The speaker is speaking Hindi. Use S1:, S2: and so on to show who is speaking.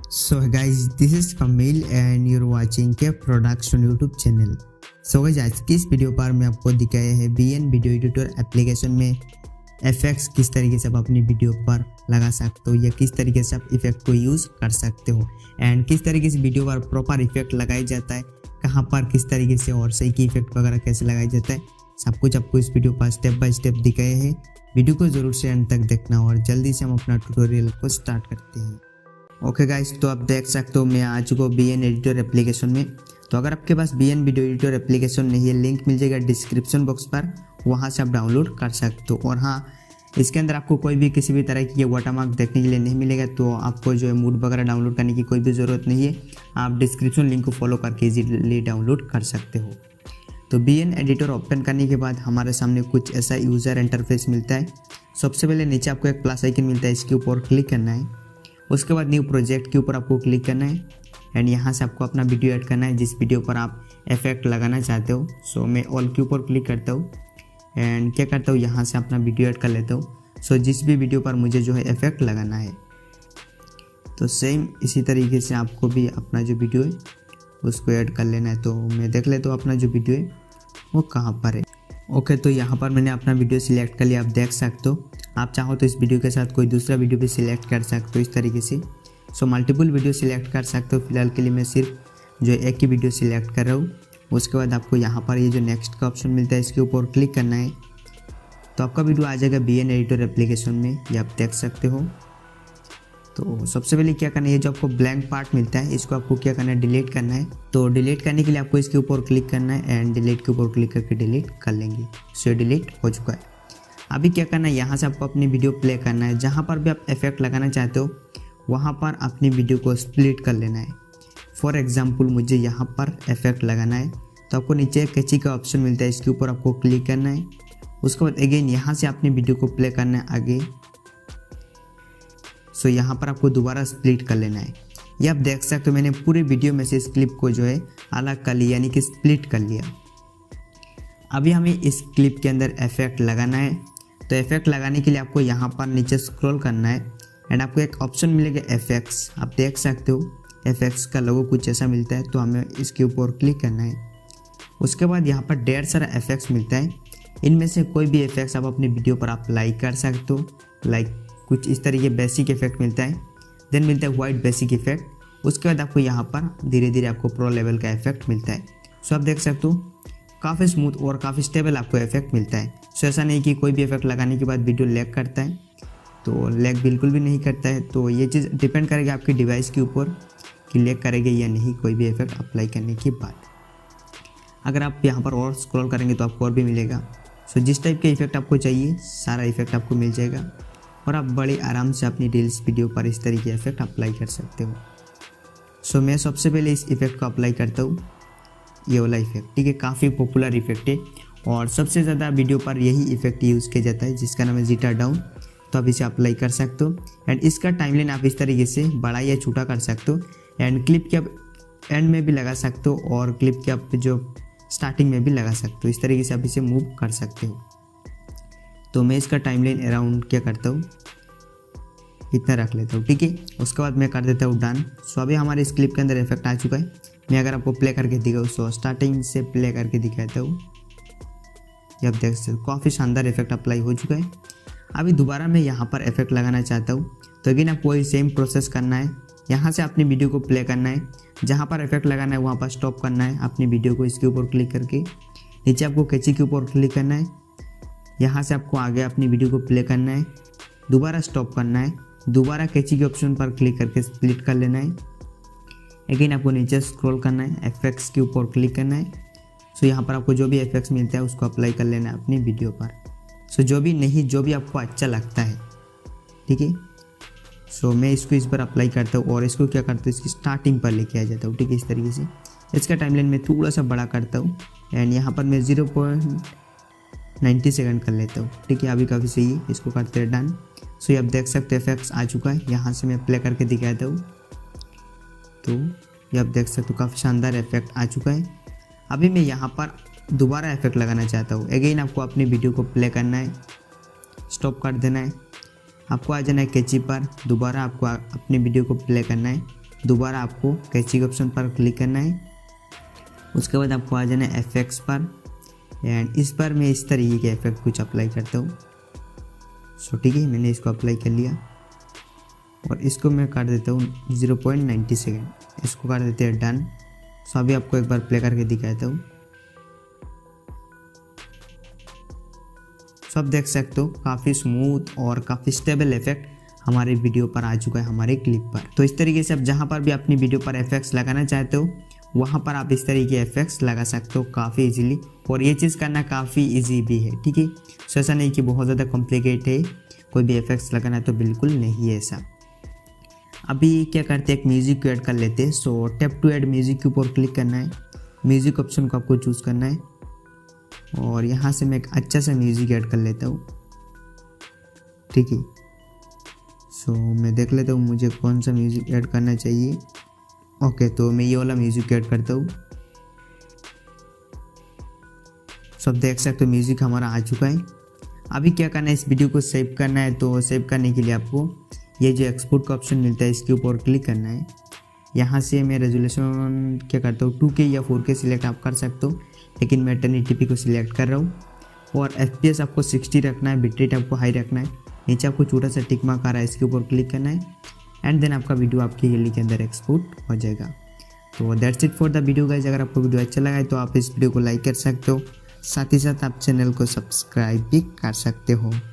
S1: So guys, this is Kamil and you're watching के production YouTube channel. So guys, आज की इस वीडियो पर मैं आपको दिखाया है बीएन वीडियो एडिटर एप्लीकेशन में इफेक्ट्स किस तरीके से आप अपनी वीडियो पर लगा सकते हो या किस तरीके से आप इफेक्ट को यूज़ कर सकते हो एंड किस तरीके से वीडियो पर प्रॉपर इफेक्ट लगाया जाता है, कहाँ पर किस तरीके से और सही की इफेक्ट वगैरह कैसे लगाया जाता है, सब कुछ आपको इस वीडियो पर स्टेप बाय स्टेप दिखाए हैं। वीडियो को ज़रूर से एंड तक देखना और जल्दी से हम अपना ट्यूटोरियल को स्टार्ट करते हैं। ओके गाइस, तो आप देख सकते हो मैं आ चुका हूँ बीएन एडिटर एप्लीकेशन में। तो अगर आपके पास बीएन वीडियो एडिटर एप्लीकेशन नहीं है, लिंक मिल जाएगा डिस्क्रिप्शन बॉक्स पर, वहाँ से आप डाउनलोड कर सकते हो। और हाँ, इसके अंदर आपको कोई भी किसी भी तरह की ये वाटरमार्क देखने के लिए नहीं मिलेगा, तो आपको जो है मूड वगैरह डाउनलोड करने की कोई भी ज़रूरत नहीं है। आप डिस्क्रिप्शन लिंक को फॉलो करके इजीली डाउनलोड कर सकते हो। तो बीएन एडिटर ओपन करने के बाद हमारे सामने कुछ ऐसा यूज़र इंटरफेस मिलता है। सबसे पहले नीचे आपको एक प्लस आइकन मिलता है, इसके ऊपर क्लिक करना है। उसके बाद न्यू प्रोजेक्ट के ऊपर आपको क्लिक करना है एंड यहाँ से आपको अपना वीडियो ऐड करना है जिस वीडियो पर आप इफेक्ट लगाना चाहते हो। सो मैं ऑल के ऊपर क्लिक करता हूँ एंड क्या करता हूँ, यहाँ से अपना वीडियो ऐड कर लेता हूँ। सो जिस भी वीडियो पर मुझे जो है इफेक्ट लगाना है, तो सेम इसी तरीके से आपको भी अपना जो वीडियो है उसको ऐड कर लेना है। तो मैं देख लेता हूँ अपना जो वीडियो है वो कहाँ पर है। ओके, तो यहाँ पर मैंने अपना वीडियो सिलेक्ट कर लिया, आप देख सकते हो। आप चाहो तो इस वीडियो के साथ कोई दूसरा वीडियो भी सिलेक्ट कर सकते हो इस तरीके से। सो मल्टीपल वीडियो सिलेक्ट कर सकते हो। फिलहाल के लिए मैं सिर्फ जो एक ही वीडियो सिलेक्ट कर रहा हूँ। उसके बाद आपको यहाँ पर ये जो नेक्स्ट का ऑप्शन मिलता है, इसके ऊपर क्लिक करना है तो आपका वीडियो आ जाएगा बीएन एडिटर एप्लीकेशन में, ये आप देख सकते हो। तो सबसे पहले क्या करना है, ये जो आपको ब्लैंक पार्ट मिलता है इसको आपको क्या करना है, डिलीट करना है। तो डिलीट करने के लिए आपको इसके ऊपर क्लिक करना है एंड डिलीट के ऊपर क्लिक करके डिलीट कर लेंगे। सो ये डिलीट हो चुका है। अभी क्या करना है, यहाँ से आपको अपनी वीडियो प्ले करना है। जहाँ पर भी आप इफेक्ट लगाना चाहते हो वहाँ पर अपनी वीडियो को स्प्लिट कर लेना है। फॉर एग्जाम्पल मुझे यहाँ पर इफेक्ट लगाना है तो आपको नीचे कैची का ऑप्शन मिलता है, इसके ऊपर आपको क्लिक करना है। उसके बाद अगेन यहाँ से अपनी वीडियो को प्ले करना है आगे। सो यहाँ पर आपको दोबारा स्प्लिट कर लेना है। ये आप देख सकते हो मैंने पूरे वीडियो में से इस क्लिप को जो है अलग कर लिया, यानी कि स्प्लिट कर लिया। अभी हमें इस क्लिप के अंदर इफेक्ट लगाना है। तो इफेक्ट लगाने के लिए आपको यहाँ पर नीचे स्क्रॉल करना है एंड आपको एक ऑप्शन मिलेगा इफेक्ट्स, आप देख सकते हो। इफेक्ट्स का लोगो कुछ ऐसा मिलता है, तो हमें इसके ऊपर क्लिक करना है। उसके बाद यहाँ पर ढेर सारा इफेक्ट्स मिलता है। इनमें से कोई भी इफेक्ट्स आप अपनी वीडियो पर अप्लाई कर सकते हो। लाइक कुछ इस तरीके बेसिक इफेक्ट मिलता है, देन मिलता है वाइट बेसिक इफेक्ट। उसके बाद आपको यहाँ पर धीरे धीरे आपको प्रो लेवल का इफेक्ट मिलता है। सो आप देख सकते हो काफ़ी स्मूथ और काफ़ी स्टेबल आपको इफेक्ट मिलता है। सो ऐसा नहीं कि कोई भी इफेक्ट लगाने के बाद वीडियो लैग करता है, तो लैग बिल्कुल भी नहीं करता है। तो ये चीज़ डिपेंड करेगी आपकी डिवाइस के ऊपर कि लैग करेगी या नहीं कोई भी इफेक्ट अप्लाई करने के बाद। अगर आप यहाँ पर और स्क्रॉल करेंगे तो आपको और भी मिलेगा। सो जिस टाइप के इफेक्ट आपको चाहिए सारा इफेक्ट आपको मिल जाएगा और आप बड़े आराम से अपनी रील्स वीडियो पर इस तरीके इफेक्ट अप्लाई कर सकते हो। सो मैं सबसे पहले इस इफेक्ट को अप्लाई करता हूँ, ये वाला इफेक्ट, ठीक है। काफ़ी पॉपुलर इफेक्ट है और सबसे ज़्यादा वीडियो पर यही इफेक्ट यूज़ किया जाता है, जिसका नाम है जीटा डाउन। तो आप इसे अप्लाई कर सकते हो एंड इसका टाइमलाइन आप इस तरीके से बड़ा या छोटा कर सकते हो एंड क्लिप के आप एंड में भी लगा सकते हो और क्लिप के आप जो स्टार्टिंग में भी लगा सकते हो। इस तरीके से आप इसे मूव कर सकते हो। तो मैं इसका टाइमलाइन अराउंड क्या करता हूँ, इतना रख लेता हूँ, ठीक है। उसके बाद मैं कर देता हूँ डन। सो अभी हमारे इस क्लिप के अंदर इफेक्ट आ चुका है। मैं अगर आपको प्ले करके दिखाऊँ, सो स्टार्टिंग से प्ले करके दिखाता हूँ। ये आप देख सकते हो काफ़ी शानदार इफेक्ट अप्लाई हो चुका है। अभी दोबारा मैं यहाँ पर इफेक्ट लगाना चाहता हूँ, तो अगेन आपको वही सेम प्रोसेस करना है। यहाँ से अपनी वीडियो को प्ले करना है, जहाँ पर इफेक्ट लगाना है वहाँ पर स्टॉप करना है अपनी वीडियो को, इसके ऊपर क्लिक करके नीचे आपको कैची के ऊपर क्लिक करना है। यहाँ से आपको आगे अपनी वीडियो को प्ले करना है, दोबारा स्टॉप करना है, दोबारा कैची के ऑप्शन पर क्लिक करके स्प्लिट कर लेना है। अगेन आपको नीचे स्क्रॉल करना है, इफेक्ट्स के ऊपर क्लिक करना है। सो यहाँ पर आपको जो भी इफेक्ट्स मिलता है उसको अप्लाई कर लेना है अपनी वीडियो पर। सो जो भी आपको अच्छा लगता है, ठीक है। सो मैं इसको इस पर अप्लाई करता हूँ और इसको क्या करता हूँ, इसकी स्टार्टिंग पर लेके आ जाता हूँ, ठीक है। इस तरीके से इसका टाइमलाइन मैं थोड़ा सा बड़ा करता हूँ एंड यहाँ पर मैं 0.90 सेकंड कर लेता हूँ, ठीक है। अभी काफ़ी सही है, इसको करते हैं डन। सो ये आप देख सकते हो इफेक्ट्स आ चुका है। यहाँ से मैं प्ले करके दिखाता हूँ, तो ये आप देख सकते हो काफ़ी शानदार इफेक्ट आ चुका है। अभी मैं यहाँ पर दोबारा इफेक्ट लगाना चाहता हूँ। अगेन आपको अपनी वीडियो को प्ले करना है, स्टॉप कर देना है, आपको आ जाना है कैची पर, दोबारा आपको अपनी वीडियो को प्ले करना है दोबारा आपको कैची के ऑप्शन पर क्लिक करना है। उसके बाद आपको आ जाना है इफेक्ट्स पर, एंड इस पर मैं इस तरीके के इफेक्ट कुछ अप्लाई करता हूँ। सो ठीक है, मैंने इसको अप्लाई कर लिया और इसको मैं काट देता हूँ 0.90 सेकेंड। इसको काट देते हैं डन। सो अभी आपको एक बार प्ले करके दिखाता हूँ। सो आप देख सकते हो काफ़ी स्मूथ और काफ़ी स्टेबल इफेक्ट हमारे वीडियो पर आ चुका है, हमारे क्लिप पर। तो इस तरीके से आप जहाँ पर भी अपनी वीडियो पर इफेक्ट्स लगाना चाहते हो वहाँ पर आप इस तरीके के इफेक्ट्स लगा सकते हो काफ़ी इजीली, और ये चीज़ करना काफ़ी इजी भी है। ठीक है, सो ऐसा नहीं कि बहुत ज़्यादा कॉम्प्लिकेट है, कोई भी इफेक्ट्स लगाना है तो बिल्कुल नहीं है ऐसा। अभी क्या करते हैं, एक म्यूज़िक को ऐड कर लेते हैं। सो टैप टू ऐड म्यूज़िक के ऊपर क्लिक करना है, म्यूज़िक ऑप्शन को आपको चूज़ करना है और यहाँ से मैं एक अच्छा सा म्यूज़िक ऐड कर लेता हूँ। ठीक है, सो मैं देख लेता हूँ मुझे कौन सा म्यूज़िक ऐड करना चाहिए। ओके, तो मैं ये वाला म्यूज़िक ऐड करता हूँ। सो आप देख सकते हो म्यूज़िक हमारा आ चुका है। अभी क्या करना है, इस वीडियो को सेव करना है। तो सेव करने के लिए आपको ये जो एक्सपोर्ट का ऑप्शन मिलता है इसके ऊपर क्लिक करना है। यहाँ से मैं रेजोल्यूशन क्या करता हूँ 2K या 4K सिलेक्ट आप कर सकते हो, लेकिन मैं 1080p को सिलेक्ट कर रहा हूँ। और FPS आपको 60 रखना है, बिटरेट आपको हाई रखना है। नीचे आपको छोटा सा टिक मार्क आ रहा है, इसके ऊपर क्लिक करना है एंड देन आपका वीडियो आपकी गैलरी के अंदर एक्सपोर्ट हो जाएगा। तो that's it for the video guys. अगर आपको वीडियो अच्छा लगा है तो आप इस वीडियो को लाइक कर सकते हो, साथ ही साथ आप चैनल को सब्सक्राइब भी कर सकते हो।